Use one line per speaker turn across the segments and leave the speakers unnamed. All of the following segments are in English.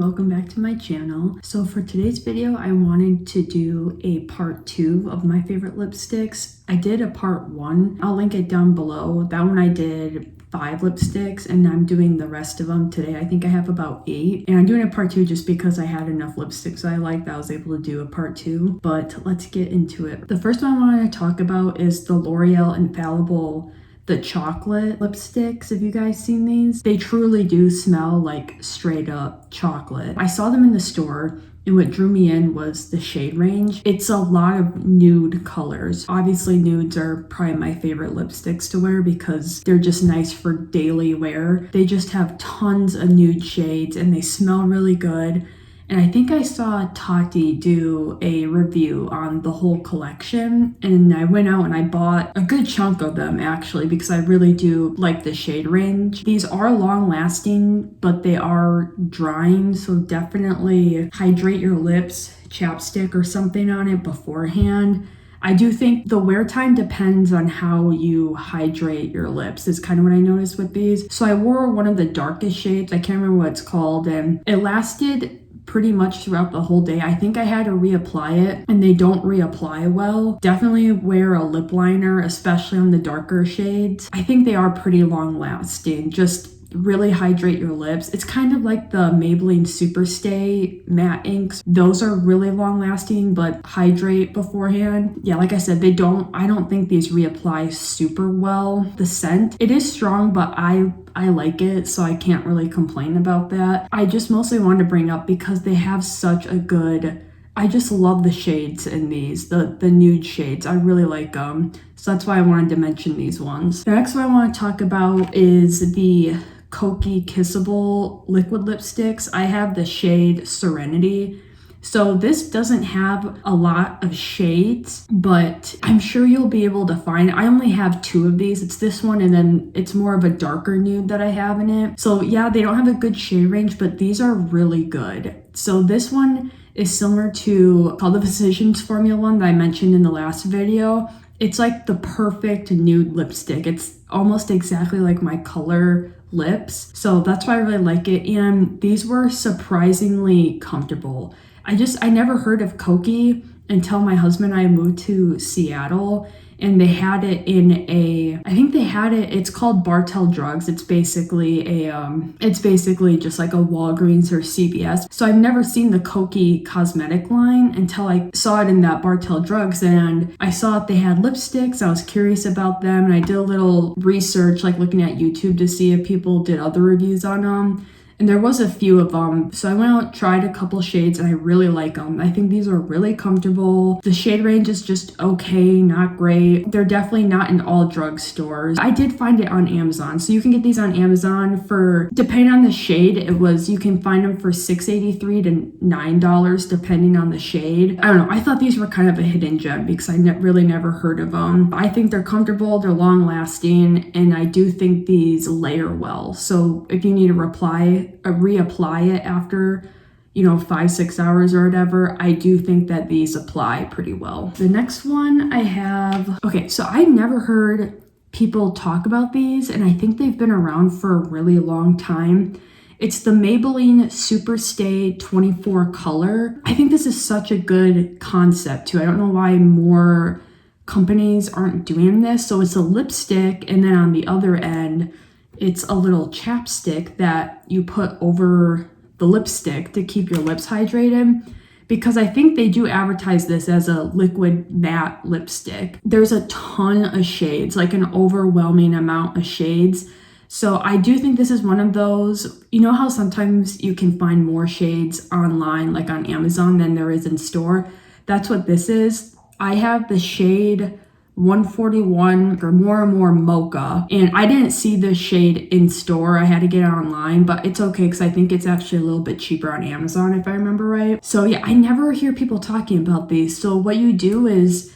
welcome back to my channel. So for today's video, I wanted to do a part 2 of my favorite lipsticks. I did a part 1. I'll link it down below. That one I did 5 lipsticks and I'm doing the rest of them today. I think I have about 8 and I'm doing a part 2 just because I had enough lipsticks I liked that I was able to do a part 2. But let's get into it. The first one I want to talk about is the L'Oreal Infallible, the chocolate lipsticks. Have you guys seen these? They truly do smell like straight up chocolate. I saw them in the store and what drew me in was the shade range. It's a lot of nude colors. Obviously nudes are probably my favorite lipsticks to wear because they're just nice for daily wear. They just have tons of nude shades and they smell really good. And I think I saw Tati do a review on the whole collection and I went out and I bought a good chunk of them actually because I really do like the shade range. These are long lasting, but they are drying, so definitely hydrate your lips, chapstick or something on it beforehand. I do think the wear time depends on how you hydrate your lips is kind of what I noticed with these. So I wore one of the darkest shades, I can't remember what it's called, and it lasted pretty much throughout the whole day. I think I had to reapply it and they don't reapply well. Definitely wear a lip liner, especially on the darker shades. I think they are pretty long lasting. Just really hydrate your lips. It's kind of like the Maybelline Superstay matte inks. Those are really long lasting, but hydrate beforehand. Yeah, like I said, I don't think these reapply super well. The scent, it is strong, but I like it, so I can't really complain about that. I just mostly wanted to bring up because they have such a good, I just love the shades in these, the nude shades. I really like them. So that's why I wanted to mention these ones. The next one I want to talk about is the KOKY Kissable liquid lipsticks. I have the shade Serenity. So this doesn't have a lot of shades, but I'm sure you'll be able to find, I only have 2 of these. It's this one and then it's more of a darker nude that I have in it. So yeah, they don't have a good shade range, but these are really good. So this one is similar to called the Physicians Formula one that I mentioned in the last video. It's like the perfect nude lipstick. It's almost exactly like my color lips. So that's why I really like it. And these were surprisingly comfortable. I never heard of KOKY until my husband and I moved to Seattle and they had it in it's called Bartell Drugs. It's basically just like a Walgreens or CVS. So I've never seen the KOKY cosmetic line until I saw it in that Bartell Drugs and I saw that they had lipsticks. I was curious about them and I did a little research, like looking at YouTube to see if people did other reviews on them. And there was a few of them. So I went out, tried a couple shades and I really like them. I think these are really comfortable. The shade range is just okay, not great. They're definitely not in all drugstores. I did find it on Amazon. So you can get these on Amazon for, depending on the shade, you can find them for $6.83 to $9 depending on the shade. I don't know. I thought these were kind of a hidden gem because I really never heard of them. I think they're comfortable, they're long lasting, and I do think these layer well. So if you need to reapply it after 5-6 hours or whatever, I do think that these apply pretty well. The next one I have, okay, so I never heard people talk about these and I think they've been around for a really long time. It's the Maybelline Superstay 24 color. I think this is such a good concept too. I don't know why more companies aren't doing this. So it's a lipstick and then on the other end it's a little chapstick that you put over the lipstick to keep your lips hydrated, because I think they do advertise this as a liquid matte lipstick. There's a ton of shades, like an overwhelming amount of shades. So I do think this is one of those, you know how sometimes you can find more shades online, like on Amazon, than there is in store? That's what this is. I have the shade 141 or more and more mocha, and I didn't see this shade in store. I had to get it online, but it's okay because I think it's actually a little bit cheaper on Amazon if I remember right. So yeah, I never hear people talking about these. So what you do is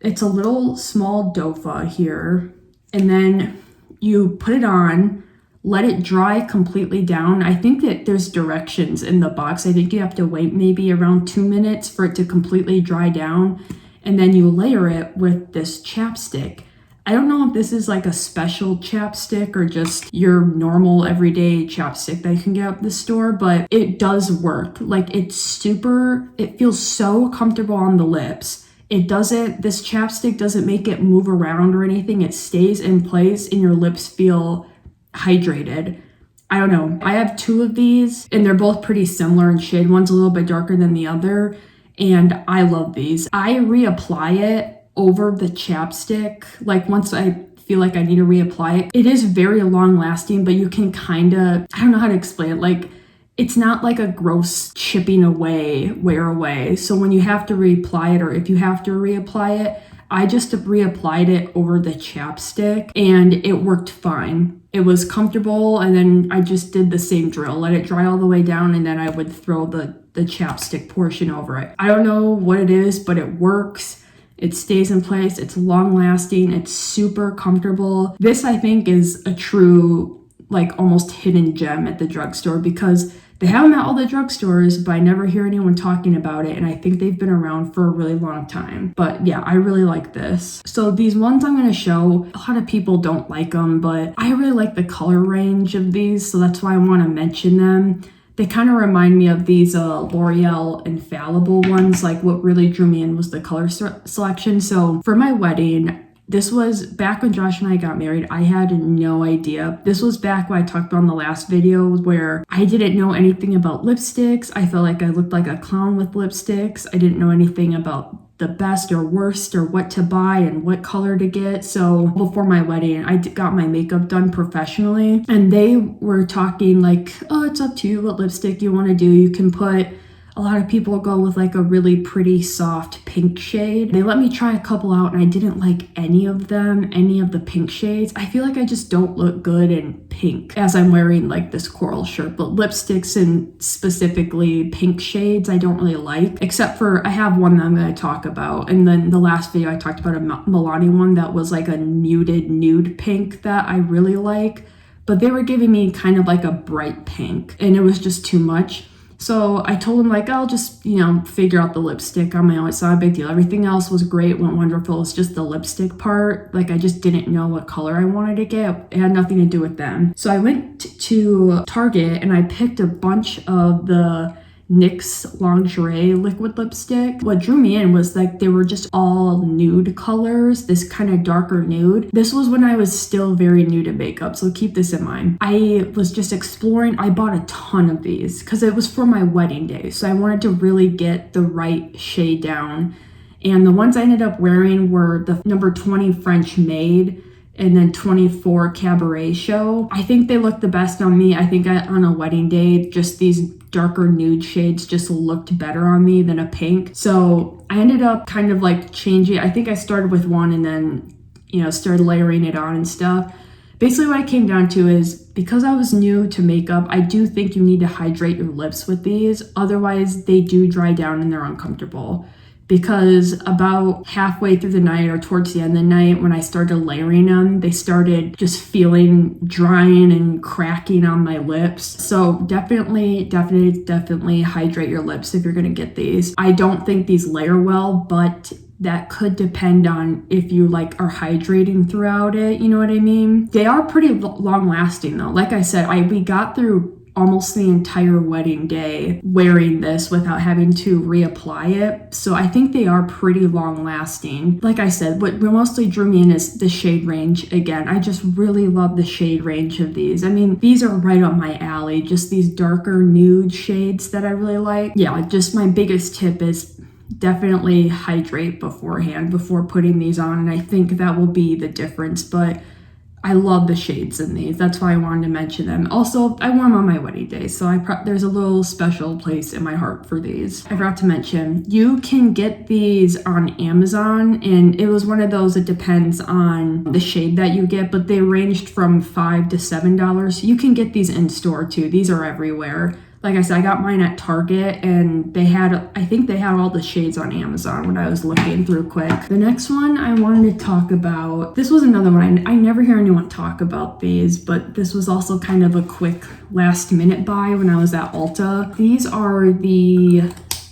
it's a little small dofa here and then you put it on, let it dry completely down. I think that there's directions in the box. I think you have to wait maybe around 2 minutes for it to completely dry down. And then you layer it with this chapstick. I don't know if this is like a special chapstick or just your normal everyday chapstick that you can get at the store, but it does work. Like it feels so comfortable on the lips. This chapstick doesn't make it move around or anything. It stays in place and your lips feel hydrated. I don't know. I have 2 of these and they're both pretty similar in shade. One's a little bit darker than the other and I love these. I reapply it over the chapstick. Like once I feel like I need to reapply it, it is very long lasting, but you can kind of, I don't know how to explain it. Like it's not like a gross chipping away, wear away. So when you have to reapply it or if you have to reapply it, I just reapplied it over the chapstick and it worked fine. It was comfortable and then I just did the same drill, let it dry all the way down and then I would throw the chapstick portion over it. I don't know what it is, but it works. It stays in place, it's long lasting, it's super comfortable. This I think is a true, like almost hidden gem at the drugstore because they have them at all the drugstores, but I never hear anyone talking about it. And I think they've been around for a really long time. But yeah, I really like this. So these ones I'm gonna show, a lot of people don't like them, but I really like the color range of these. So that's why I wanna mention them. They kind of remind me of these L'Oreal infallible ones. Like what really drew me in was the color selection. So for my wedding, this was back when Josh and I got married. I had no idea. This was back when I talked about in the last video where I didn't know anything about lipsticks. I felt like I looked like a clown with lipsticks. I didn't know anything about the best or worst or what to buy and what color to get. So before my wedding, I got my makeup done professionally and they were talking like, oh, it's up to you what lipstick you want to do. You can put, a lot of people go with like a really pretty soft pink shade. They let me try a couple out and I didn't like any of them, any of the pink shades. I feel like I just don't look good in pink as I'm wearing like this coral shirt, but lipsticks and specifically pink shades I don't really like, except for I have one that I'm going to talk about. And then the last video I talked about a Milani one that was like a muted nude pink that I really like, but they were giving me kind of like a bright pink and it was just too much. So I told him like, I'll just, figure out the lipstick on my own. It's not a big deal. Everything else was great, went wonderful. It's just the lipstick part. Like I just didn't know what color I wanted to get. It had nothing to do with them. So I went to Target and I picked a bunch of the NYX lingerie liquid lipstick. What drew me in was like they were just all nude colors, this kind of darker nude. This was when I was still very new to makeup, so keep this in mind. I was just exploring. I bought a ton of these because it was for my wedding day, so I wanted to really get the right shade down. And the ones I ended up wearing were the number 20 French Maid and then 24 Cabaret Show. I think they look the best on me. I think on a wedding day, just these darker nude shades just looked better on me than a pink. So I ended up kind of like changing. I think I started with one and then, started layering it on and stuff. Basically what I came down to is because I was new to makeup, I do think you need to hydrate your lips with these. Otherwise they do dry down and they're uncomfortable. Because about halfway through the night or towards the end of the night, when I started layering them, they started just feeling drying and cracking on my lips. So definitely hydrate your lips if you're gonna get these. I don't think these layer well, but that could depend on if you are hydrating throughout it, you know what I mean? They are pretty long lasting though. Like I said, we got through almost the entire wedding day wearing this without having to reapply it. So I think they are pretty long lasting. Like I said, what mostly drew me in is the shade range. Again, I just really love the shade range of these. I mean, these are right up my alley, just these darker nude shades that I really like. Yeah, just my biggest tip is definitely hydrate beforehand before putting these on. And I think that will be the difference, but I love the shades in these. That's why I wanted to mention them. Also, I wore them on my wedding day, so there's a little special place in my heart for these. I forgot to mention, you can get these on Amazon, and it was one of those, it depends on the shade that you get, but they ranged from $5 to $7. You can get these in store too. These are everywhere. Like I said, I got mine at Target and I think they had all the shades on Amazon when I was looking through quick. The next one I wanted to talk about, this was another one. I never hear anyone talk about these, but this was also kind of a quick last minute buy when I was at Ulta. These are the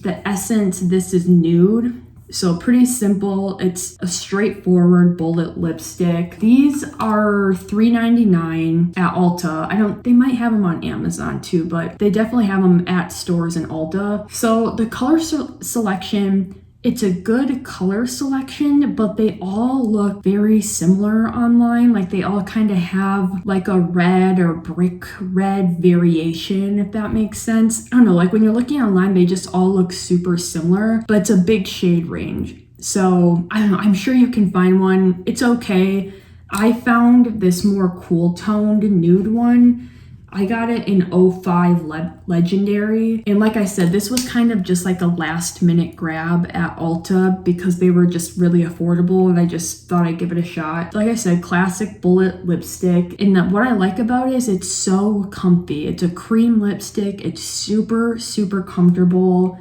Essence This Is Nude. So pretty simple. It's a straightforward bullet lipstick. These are $3.99 at Ulta. They might have them on Amazon too, but they definitely have them at stores in Ulta. So the color selection, it's a good color selection, but they all look very similar online. Like they all kind of have like a red or brick red variation, if that makes sense. I don't know, like when you're looking online, they just all look super similar, but it's a big shade range. So I don't know, I'm sure you can find one. It's okay. I found this more cool toned nude one. I got it in 05 Legendary. And like I said, this was kind of just like a last minute grab at Ulta because they were just really affordable and I just thought I'd give it a shot. Like I said, classic bullet lipstick. And what I like about it is it's so comfy. It's a cream lipstick. It's super, super comfortable.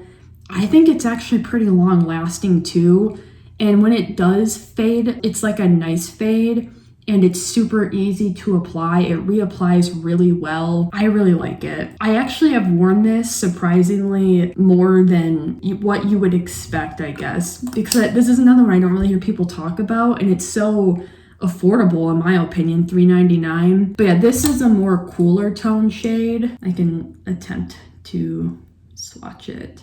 I think it's actually pretty long lasting too. And when it does fade, it's like a nice fade. And it's super easy to apply. It reapplies really well. I really like it. I actually have worn this surprisingly more than what you would expect, I guess, because this is another one I don't really hear people talk about, and it's so affordable in my opinion, $3.99. But yeah, this is a more cooler tone shade. I can attempt to swatch it.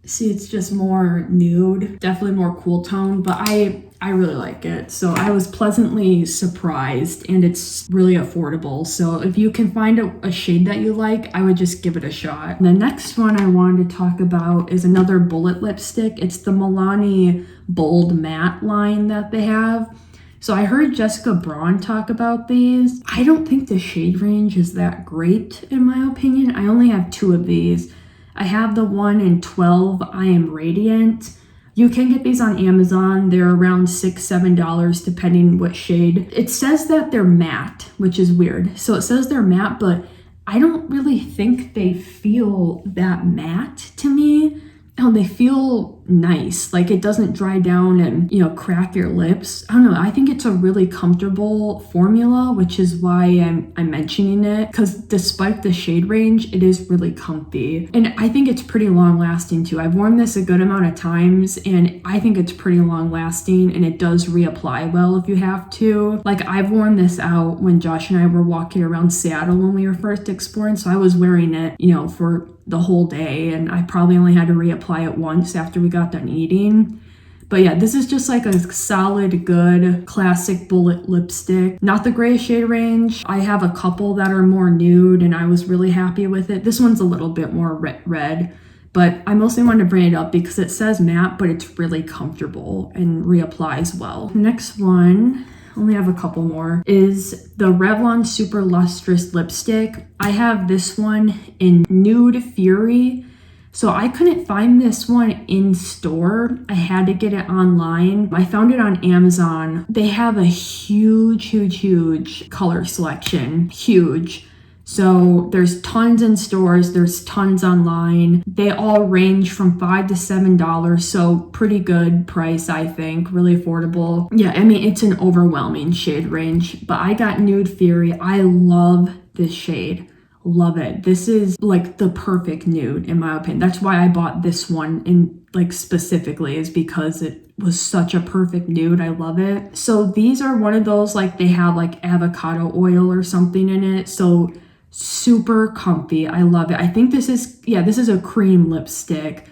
See, it's just more nude, definitely more cool tone, but I really like it. So I was pleasantly surprised, and it's really affordable. So if you can find a shade that you like, I would just give it a shot. The next one I wanted to talk about is another bullet lipstick. It's the Milani Bold Matte line that they have. So I heard Jessica Braun talk about these. I don't think the shade range is that great in my opinion. I only have 2 of these. I have the one in 12, I Am Radiant. You can get these on Amazon. They're around $6, $7 depending what shade. It says that they're matte, which is weird. So it says they're matte, but I don't really think they feel that matte to me. Oh, they feel nice. Like it doesn't dry down and, crack your lips. I don't know. I think it's a really comfortable formula, which is why I'm mentioning it, because despite the shade range, it is really comfy. And I think it's pretty long lasting too. I've worn this a good amount of times and I think it's pretty long lasting, and it does reapply well if you have to. Like I've worn this out when Josh and I were walking around Seattle when we were first exploring. So I was wearing it, for the whole day, and I probably only had to reapply it once after we got done eating. But yeah, this is just like a solid, good, classic bullet lipstick. Not the gray shade range. I have a couple that are more nude, and I was really happy with it. This one's a little bit more red, but I mostly wanted to bring it up because it says matte, but it's really comfortable and reapplies well. Next one, only have a couple more, is the Revlon Super Lustrous Lipstick. I have this one in Nude Fury. So I couldn't find this one in store. I had to get it online. I found it on Amazon. They have a huge color selection. Huge. So there's tons in stores, there's tons online. They all range from $5 to $7, so pretty good price, I think, really affordable. Yeah, I mean, it's an overwhelming shade range, but I got Nude Fury. I love this shade. Love it. This is like the perfect nude in my opinion. That's why I bought this one specifically, is because it was such a perfect nude. I love it. So these are one of those, like they have like avocado oil or something in it. So super comfy. I love it. I think this is a cream lipstick.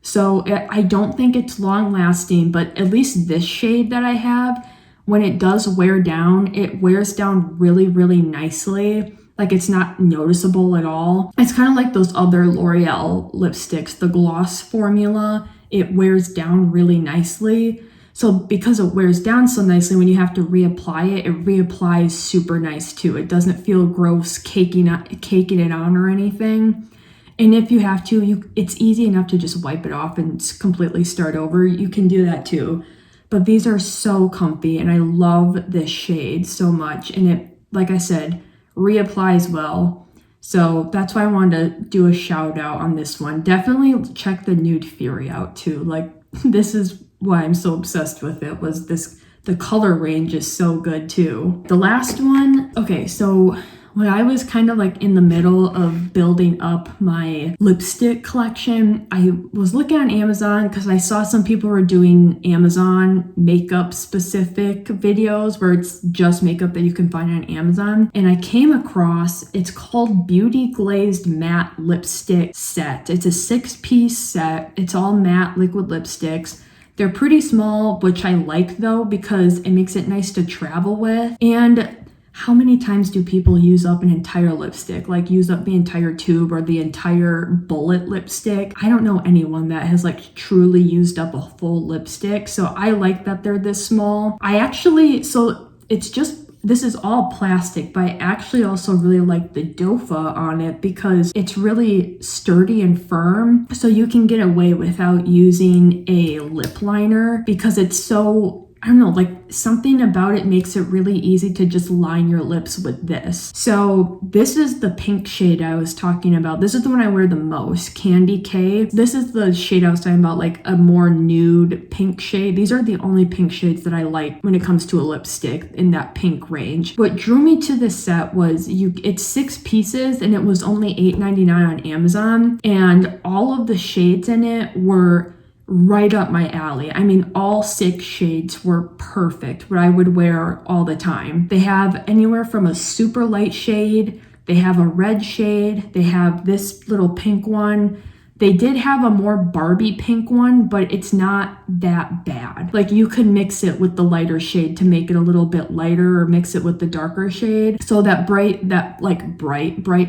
So I don't think it's long lasting, but at least this shade that I have, when it does wear down, it wears down really, really nicely. Like it's not noticeable at all. It's kind of like those other L'Oreal lipsticks, the gloss formula. It wears down really nicely. So because it wears down so nicely, when you have to reapply it, it reapplies super nice too. It doesn't feel gross caking it on or anything. And if you have to, it's easy enough to just wipe it off and completely start over. You can do that too. But these are so comfy, and I love this shade so much. And it, like I said, reapplies well. So that's why I wanted to do a shout out on this one. Definitely check the Nude Fury out too. Like this is why I'm so obsessed with it, was the color range is so good too. The last one, okay, so when I was kind of like in the middle of building up my lipstick collection, I was looking on Amazon because I saw some people were doing Amazon makeup specific videos where it's just makeup that you can find on Amazon. And I came across, it's called Beauty Glazed Matte Lipstick Set. It's a 6-piece set. It's all matte liquid lipsticks. They're pretty small, which I like though, because it makes it nice to travel with. And how many times do people use up an entire lipstick? Like use up the entire tube or the entire bullet lipstick? I don't know anyone that has like truly used up a full lipstick. So I like that they're this small. This is all plastic, but I actually also really like the dofa on it because it's really sturdy and firm. So you can get away without using a lip liner because it's so, I don't know, like something about it makes it really easy to just line your lips with this. So this is the pink shade I was talking about. This is the one I wear the most, Candy K. This is the shade I was talking about, like a more nude pink shade. These are the only pink shades that I like when it comes to a lipstick in that pink range. What drew me to this set was it's 6 pieces and it was only $8.99 on Amazon. And all of the shades in it were right up my alley. I mean, all 6 shades were perfect, what I would wear all the time. They have anywhere from a super light shade, they have a red shade, they have this little pink one. They did have a more Barbie pink one, but it's not that bad. Like you could mix it with the lighter shade to make it a little bit lighter or mix it with the darker shade. So that bright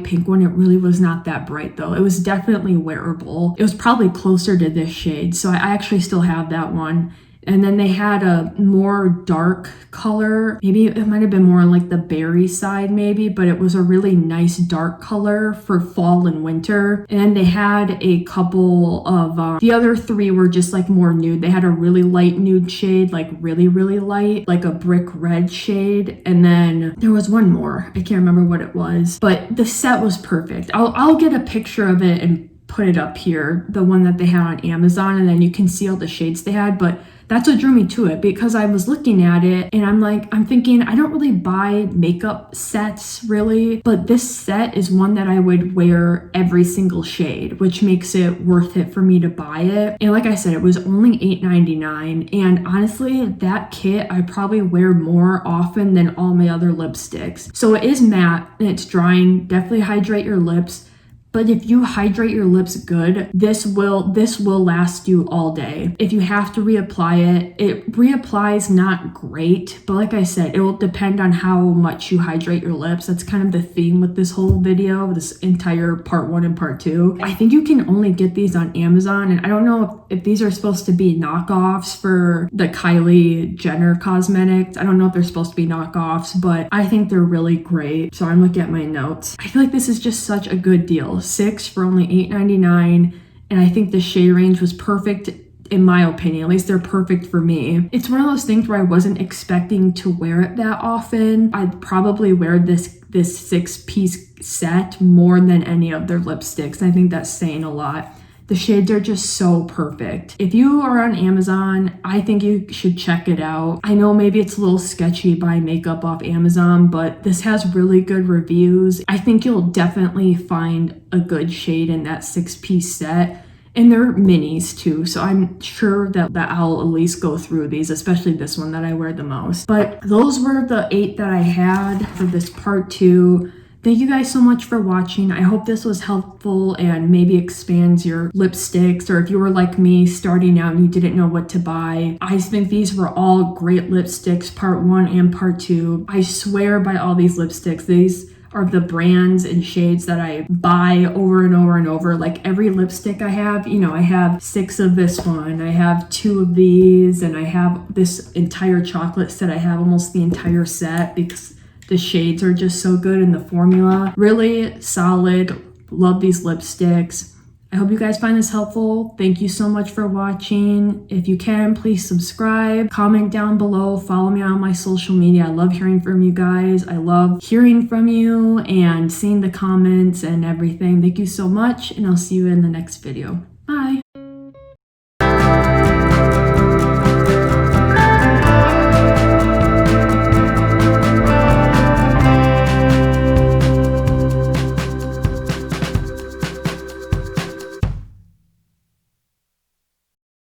pink one, it really was not that bright though. It was definitely wearable. It was probably closer to this shade. So I actually still have that one. And then they had a more dark color. Maybe it might have been more on like the berry side maybe, but it was a really nice dark color for fall and winter. And they had a couple of, the other 3 were just like more nude. They had a really light nude shade, like really, really light, like a brick red shade. And then there was one more. I can't remember what it was, but the set was perfect. I'll get a picture of it and put it up here, the one that they had on Amazon, and then you can see all the shades they had. But that's what drew me to it because I was looking at it and I'm thinking, I don't really buy makeup sets really, but this set is one that I would wear every single shade, which makes it worth it for me to buy it. And like I said, it was only $8.99. And honestly, that kit I probably wear more often than all my other lipsticks. So it is matte and it's drying. Definitely hydrate your lips. But if you hydrate your lips good, this will last you all day. If you have to reapply it reapplies not great, but like I said, it will depend on how much you hydrate your lips. That's kind of the theme with this whole video, this entire part 1 and part 2. I think you can only get these on Amazon, and I don't know if these are supposed to be knockoffs for the Kylie Jenner cosmetics. I don't know if they're supposed to be knockoffs, but I think they're really great. So I'm looking at my notes. I feel like this is just such a good deal. 6 for only $8.99, and I think the shade range was perfect in my opinion. At least they're perfect for me. It's one of those things where I wasn't expecting to wear it that often. I'd probably wear this 6-piece set more than any of their lipsticks. I think that's saying a lot. The shades are just so perfect. If you are on Amazon, I think you should check it out. I know maybe it's a little sketchy buying makeup off Amazon, but this has really good reviews. I think you'll definitely find a good shade in that 6-piece set. And they're minis too, so I'm sure that I'll at least go through these, especially this one that I wear the most. But those were the 8 that I had for this part 2. Thank you guys so much for watching. I hope this was helpful and maybe expands your lipsticks, or if you were like me starting out and you didn't know what to buy. I think these were all great lipsticks, part 1 and part 2. I swear by all these lipsticks. These are the brands and shades that I buy over and over and over. Like every lipstick I have, I have 6 of this one, I have 2 of these, and I have this entire chocolate set. I have almost the entire set because the shades are just so good and the formula. Really solid. Love these lipsticks. I hope you guys find this helpful. Thank you so much for watching. If you can, please subscribe, comment down below, follow me on my social media. I love hearing from you guys. I love hearing from you and seeing the comments and everything. Thank you so much, and I'll see you in the next video. Bye.